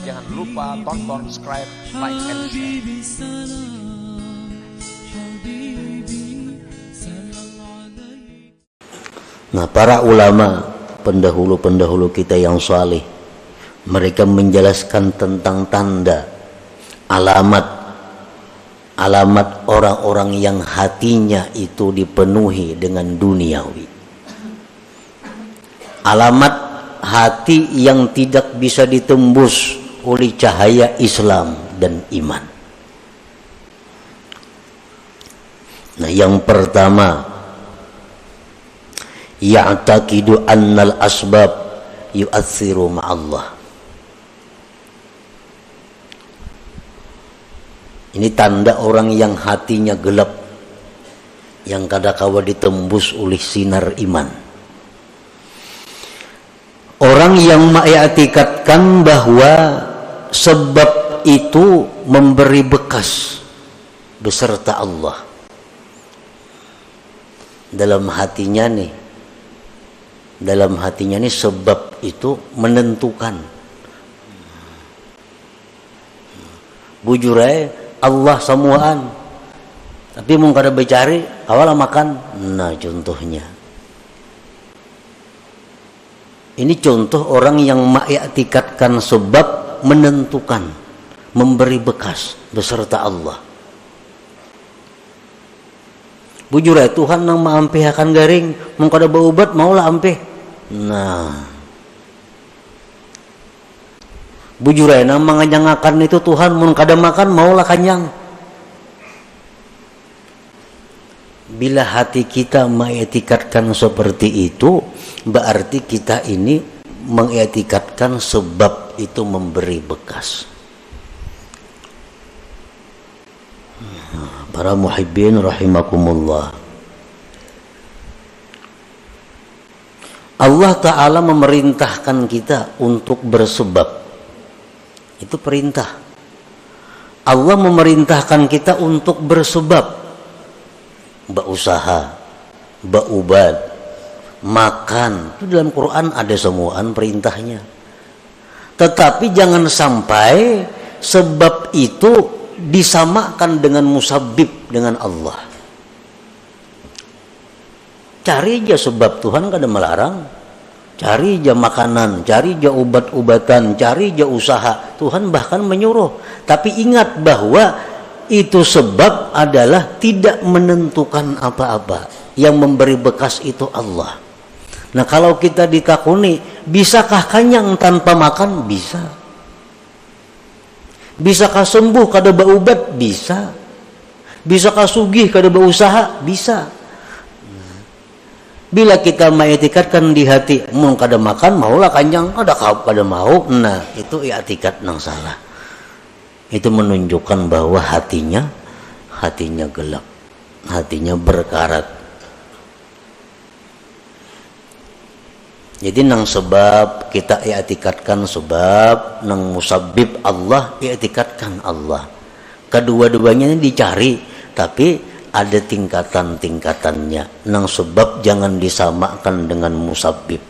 Jangan lupa tonton, subscribe, like, and share. Nah, para ulama pendahulu-pendahulu kita yang saleh, mereka menjelaskan tentang tanda, alamat orang-orang yang hatinya itu dipenuhi dengan duniawi. Alamat hati yang tidak bisa ditembus oleh cahaya Islam dan iman. Nah, yang pertama, ya'taqidu annal asbab yu'atsiru ma'allah. Ini tanda orang yang hatinya gelap, yang kadangkala ditembus oleh sinar iman. Orang yang mengiktikadkan bahwa sebab itu memberi bekas beserta Allah dalam hatinya nih. Dalam hatinya ini sebab itu menentukan. Bujur aja Allah semuaan, tapi mau kada bercari awal makan. Nah, contohnya ini contoh orang yang mengiktikadkan sebab menentukan, memberi bekas beserta Allah. Bujur aja Tuhan nang maampihakan garing, mau kada berobat maulah ampih. Nah, bujur aja nang manganyangakan itu Tuhan, mau kada makan maulah kanyang. Bila hati kita mengiktikadkan seperti itu, berarti kita ini mengiktikadkan sebab itu memberi bekas. Para muhibbin rahimakumullah, Allah Ta'ala memerintahkan kita untuk bersebab. Itu perintah. Allah memerintahkan kita untuk bersebab, berusaha, berubad, makan. Itu dalam Quran ada semuaan perintahnya. Tetapi jangan sampai sebab itu disamakan dengan musabbib, dengan Allah. Cari aja sebab, Tuhan kada melarang. Cari aja makanan, cari aja obat-obatan, cari aja usaha, Tuhan bahkan menyuruh. Tapi ingat bahwa itu sebab adalah tidak menentukan apa-apa. Yang memberi bekas itu Allah. Nah, kalau kita ditakuni, bisakah kenyang tanpa makan? Bisa. Bisakah sembuh kada berobat? Bisa. Bisakah sugih kada berusaha? Bisa. Bila kita mengiktikadkan di hati, mau kada makan maulah kanyang, kada mau. Nah, itu i'tikad nang salah. Itu menunjukkan bahwa hatinya gelap, hatinya berkarat. Jadi nang sebab kita i'tikadkan sebab, nang musabbib Allah i'tikadkan Allah. Kedua-duanya ini dicari, tapi ada tingkatan-tingkatannya. Nang sebab jangan disamakan dengan musabbib.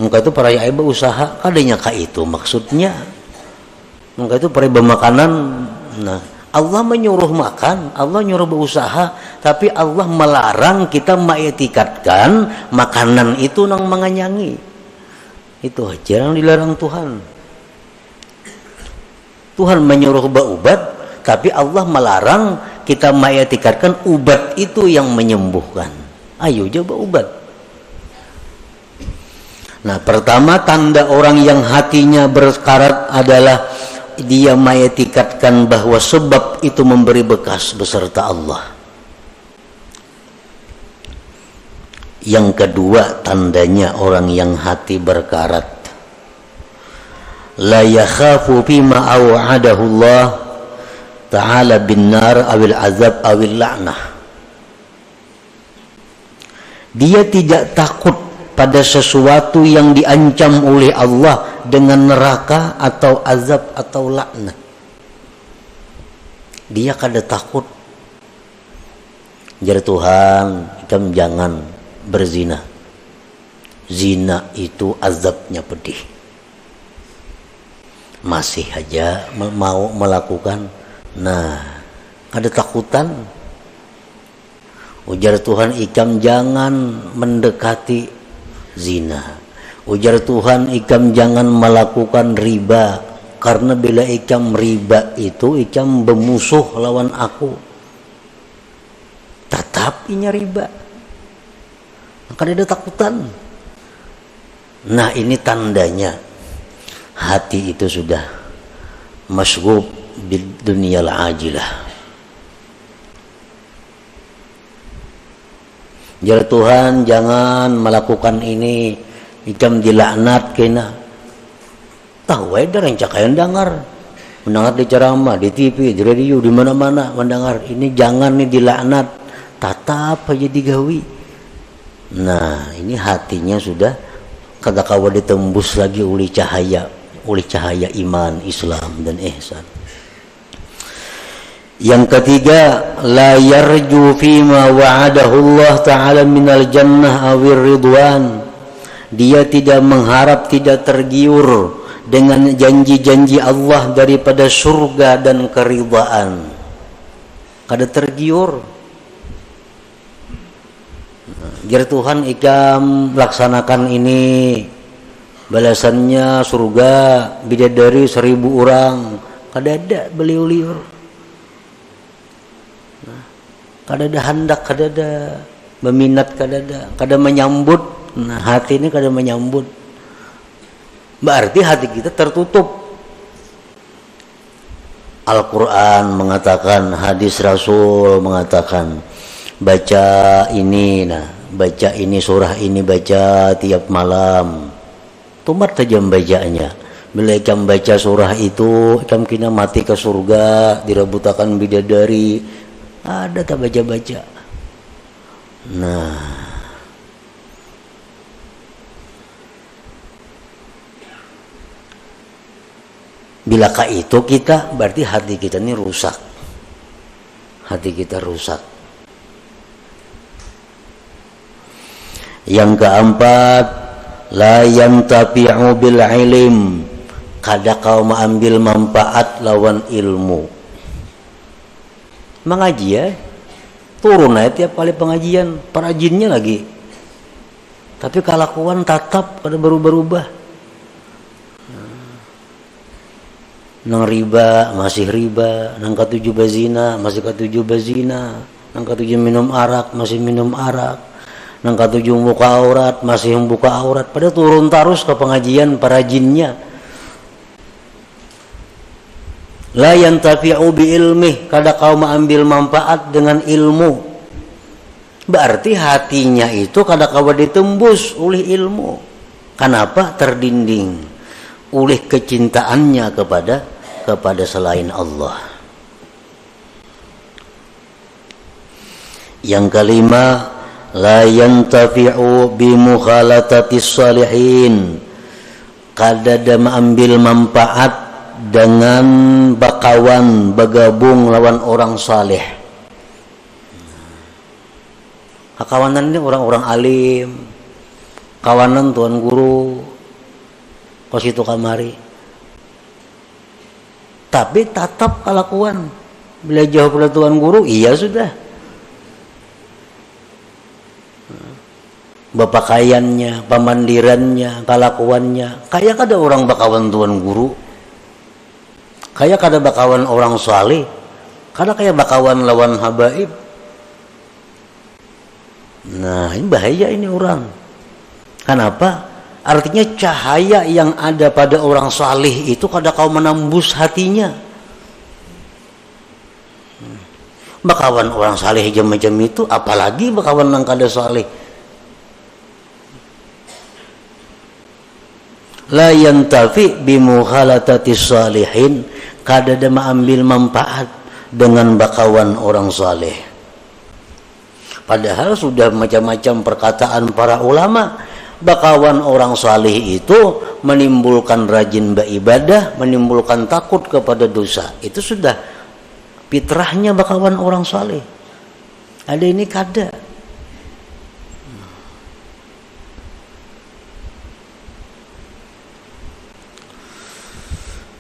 Muka itu para ibu usaha, kadanya ka itu maksudnya. Muka itu para makanan. Nah, Allah menyuruh makan, Allah nyuruh berusaha, tapi Allah melarang kita mengiktikadkan makanan itu nang menganyangi. Itu aja yang dilarang Tuhan. Tuhan menyuruh berobat, tapi Allah melarang kita mengiktikadkan ubat itu yang menyembuhkan. Ayo coba obat. Nah, pertama tanda orang yang hatinya berkarat adalah dia mengiktikadkan bahwa sebab itu memberi bekas beserta Allah. Yang kedua tandanya orang yang hati berkarat, la yakhafu bima aw'adahu Allah ta'ala bin nar awil azab awil la'nah. Dia tidak takut pada sesuatu yang diancam oleh Allah dengan neraka atau azab atau laknat. Dia kada takut. Jar Tuhan, kita jangan berzina. zina itu azabnya pedih, masih aja mau melakukan. Nah, ada takutan. Ujar Tuhan ikam jangan mendekati zina. Ujar Tuhan ikam jangan melakukan riba, karena bila ikam riba itu ikam bermusuh lawan aku. Tetap inya riba, maka ada takutan. Nah, ini tandanya hati itu sudah masghub bid dunyal ajilah. Jar Tuhan jangan melakukan ini, ikam dilaknat kena. Tahu ada rencakayan dengar di ceramah, di TV, di radio, di mana-mana mendengar ini jangan nih dilaknat, tatap aja digawi. Nah, ini hatinya sudah kada kawa ditembus lagi oleh cahaya iman, Islam dan ihsan. Yang ketiga, la yarju fima wa'adahu Allah ta'ala minal jannah awir ridwan. Dia tidak mengharap, tidak tergiur dengan janji-janji Allah daripada surga dan keridhaan. Kada tergiur. Jar Tuhan ikam laksanakan ini, balasannya surga bidadari 1000 orang. Kada ada beliau-liur. Kada ada hendak, kada ada meminat, kada menyambut. Nah, hati ini kada menyambut. Berarti hati kita tertutup. Al-Quran mengatakan, hadis Rasul mengatakan, baca ini, baca ini surah ini, baca tiap malam. Tumat saja bacanya. Bila ikam baca surah itu, ikam kena mati ke surga, direbutakan bidadari. Ada tak baca-baca. Nah, bilakah itu kita, berarti hati kita ini rusak. Hati kita rusak. Yang keempat, la yantafi'u bil ilm. Kada kau mengambil manfaat lawan ilmu. Mengaji ya, turun aja tiap kali pengajian, perajinnya lagi. Tapi kelakuan tatap kada berubah-ubah. Nang riba masih riba, nang katujuh bazina masih katujuh bazina, nang katujuh minum arak masih minum arak, nang katujuh buka aurat masih membuka aurat. Pada turun terus ke pengajian perajinnya. La yantafi'u bi ilmih, kada kau mengambil manfaat dengan ilmu. Berarti hatinya itu kada kau ditembus oleh ilmu. Kenapa? Terdinding oleh kecintaannya kepada selain Allah. Yang kelima, la yantafi'u bi mukhalatatis salihin. Kada ada mengambil manfaat dengan bakawan, bergabung lawan orang saleh. Kawanan ini orang-orang alim, kawanan tuan guru, kos itu kamari. Tapi tatap kelakuan, bila jauh pada tuan guru, iya sudah. Bapakaiannya, pamandirannya, kelakuannya, kayak ada orang bakawan tuan guru. Kayak kada bakawan orang saleh, kada kayak bakawan lawan habaib. Nah, ini bahaya ini orang. Kenapa? Artinya cahaya yang ada pada orang saleh itu kada kau menembus hatinya. Bakawan orang saleh macam itu, apalagi bakawan nang kada saleh. La yantafi bi mukhalatatis salihin. Kada ada mengambil manfaat dengan bakawan orang saleh. Padahal sudah macam-macam perkataan para ulama, bakawan orang saleh itu menimbulkan rajin beribadah, menimbulkan takut kepada dosa. Itu sudah fitrahnya bakawan orang saleh. Ada ini kada.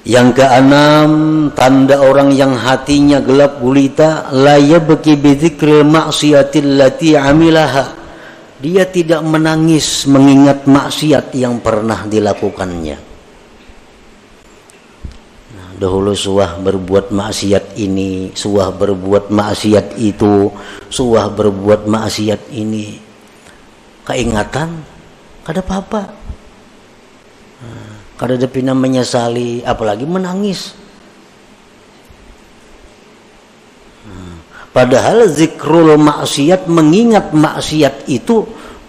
Yang keenam, tanda orang yang hatinya gelap gulita, la yabki bi dzikril ma'siyatil lati amilaha. Dia tidak menangis mengingat maksiat yang pernah dilakukannya. Nah, dahulu suah berbuat maksiat ini, suah berbuat maksiat itu, suah berbuat maksiat ini. Keingatan, kada apa-apa. Kada ada pina menyesali, apalagi menangis. Padahal zikrul maksiat, mengingat maksiat itu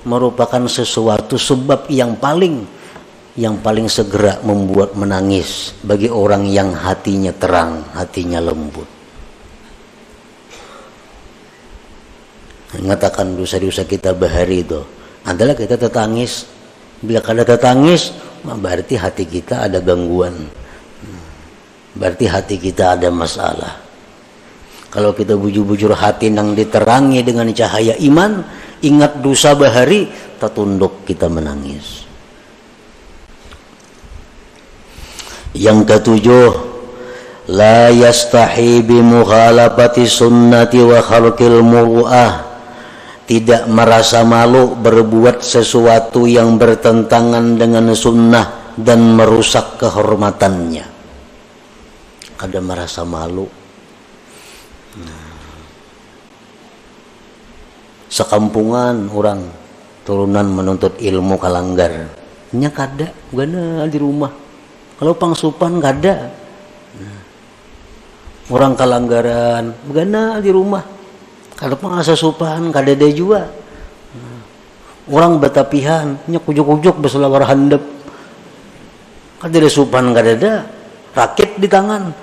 merupakan sesuatu sebab yang paling segera membuat menangis bagi orang yang hatinya terang, hatinya lembut. Mengatakan dosa-dosa kita bahari itu adalah kita tetangis. Bila kada tetangis, berarti hati kita ada gangguan, berarti hati kita ada masalah. Kalau kita bujur-bujur hati nang diterangi dengan cahaya iman, ingat dosa bahari, tertunduk kita menangis. Yang ketujuh, la yastahi bi mukhalafati sunnati wa khalqil muru'ah. Tidak merasa malu berbuat sesuatu yang bertentangan dengan sunnah dan merusak kehormatannya. Kada merasa malu. Sekampungan orang turunan menuntut ilmu kalanggar, nya kada gana di rumah. Kalau pangsupan kada. Orang kalanggaran gana di rumah. Kalau pangasa supan kada ada juga. Orang batapihan nya kujuk-kujuk besulawar handap. Kada ada supan kada ada. Rakit di tangan.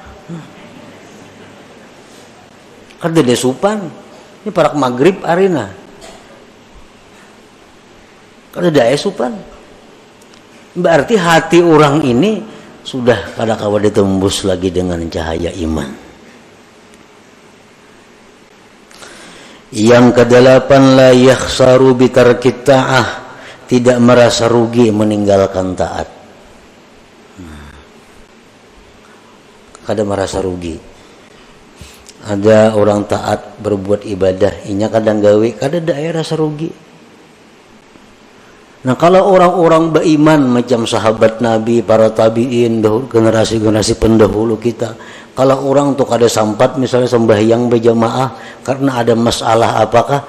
Kada ada supan. Ini parak maghrib arina. Kada ada supan. Berarti hati orang ini sudah kada kawa ditembus lagi dengan cahaya iman. Yang kedelapan, la yakhsaru bi tarkit ta'ah, tidak merasa rugi meninggalkan taat. Kada merasa rugi. Ada orang taat berbuat ibadah, inya kadang gawe, kada ada rasa rugi. Nah, kalau orang-orang beriman macam sahabat Nabi, para tabi'in, generasi-generasi pendahulu kita, kalau orang tuh kada sampat misalnya sembahyang berjamaah karena ada masalah apakah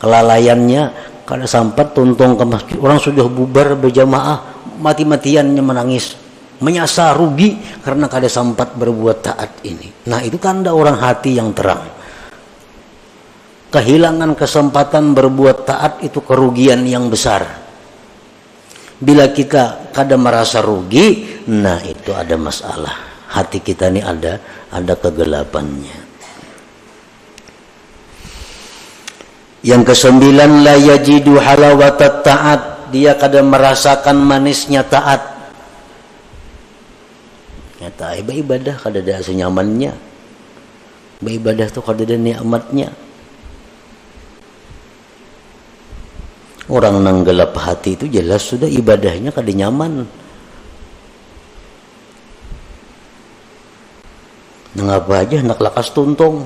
kelalaiannya, kada sampat tuntung ke masjid, orang sudah bubar berjamaah, mati-matiannya menangis, menyasa rugi karena kada sampat berbuat taat ini. Nah, itu tanda orang hati yang terang. Kehilangan kesempatan berbuat taat itu kerugian yang besar. Bila kita kada merasa rugi, nah itu ada masalah. Hati kita ini ada kegelapannya. Yang kesembilan, la yajidu halawatat taat, dia kada merasakan manisnya taat. Nyata ibadah kada ada senyamannya. Ibadah tuh kada ada nikmatnya. Orang nang gelap hati itu jelas sudah ibadahnya kada nyaman. Nang apa aja nak lakas tuntung.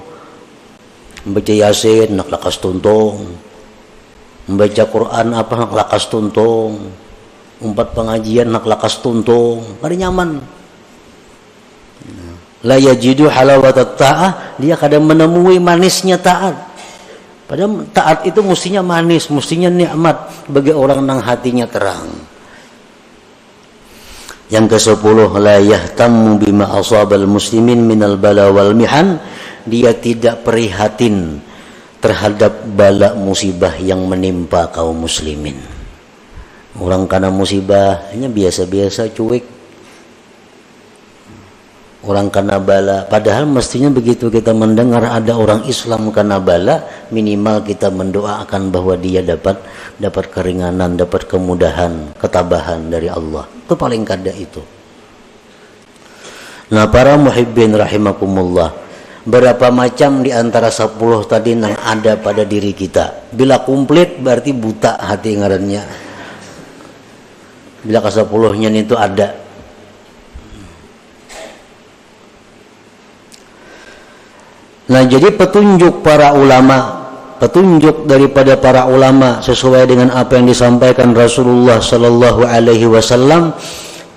Membaca Yasin nak lakas tuntung. Membaca Quran apa nak lakas tuntung. Umpat pengajian nak lakas tuntung. Kada nyaman. La yajidu halawatat ta'ah, dia kada menemui manisnya taat. Padahal taat itu mestinya manis, mestinya nikmat bagi orang yang hatinya terang. Yang ke-10, la yahtammu bima asabal muslimin minal bala wal mihan, dia tidak prihatin terhadap bala musibah yang menimpa kaum muslimin. Orang kena musibahnya biasa-biasa, cuek. Orang kena bala, padahal mestinya begitu kita mendengar ada orang Islam kena bala, minimal kita mendoakan bahwa dia dapat keringanan, dapat kemudahan, ketabahan dari Allah. Itu paling kada itu. Nah, para muhibbin rahimakumullah, berapa macam di antara 10 tadi yang ada pada diri kita. Bila komplit berarti buta hati ngarannya. Bila ke-10-nya itu ada. Nah, jadi petunjuk para ulama, petunjuk daripada para ulama sesuai dengan apa yang disampaikan Rasulullah sallallahu alaihi wasallam,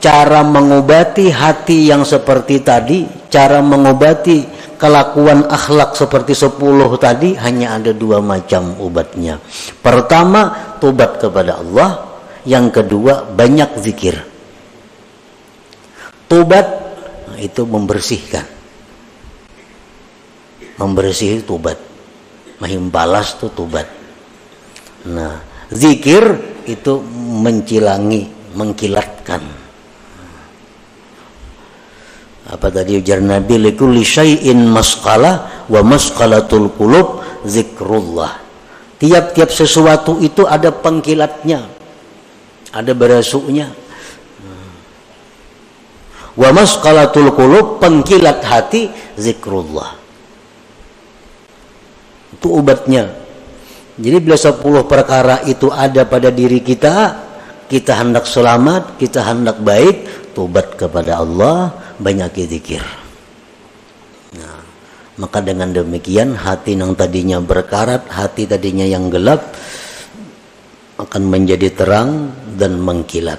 cara mengobati hati yang seperti tadi, cara mengobati kelakuan akhlak seperti 10 tadi, hanya ada 2 macam obatnya. Pertama, tobat kepada Allah. Yang kedua, banyak zikir. Tobat itu membersihkan. Membersih tobat. Mahimbalas itu tobat. Nah, zikir itu mencilangi, mengkilatkan. Apa tadi ujar Nabi, likulli syai'in masqalah wa masqalatul qulub zikrullah. Tiap-tiap sesuatu itu ada pengkilatnya, ada berasuknya. Wa masqalatul qulub, pengkilat hati, zikrullah. Itu obatnya. Jadi bila 10 perkara itu ada pada diri kita, kita hendak selamat, kita hendak baik, tobat kepada Allah, banyak zikir. Nah, maka dengan demikian hati yang tadinya berkarat, hati tadinya yang gelap akan menjadi terang dan mengkilat.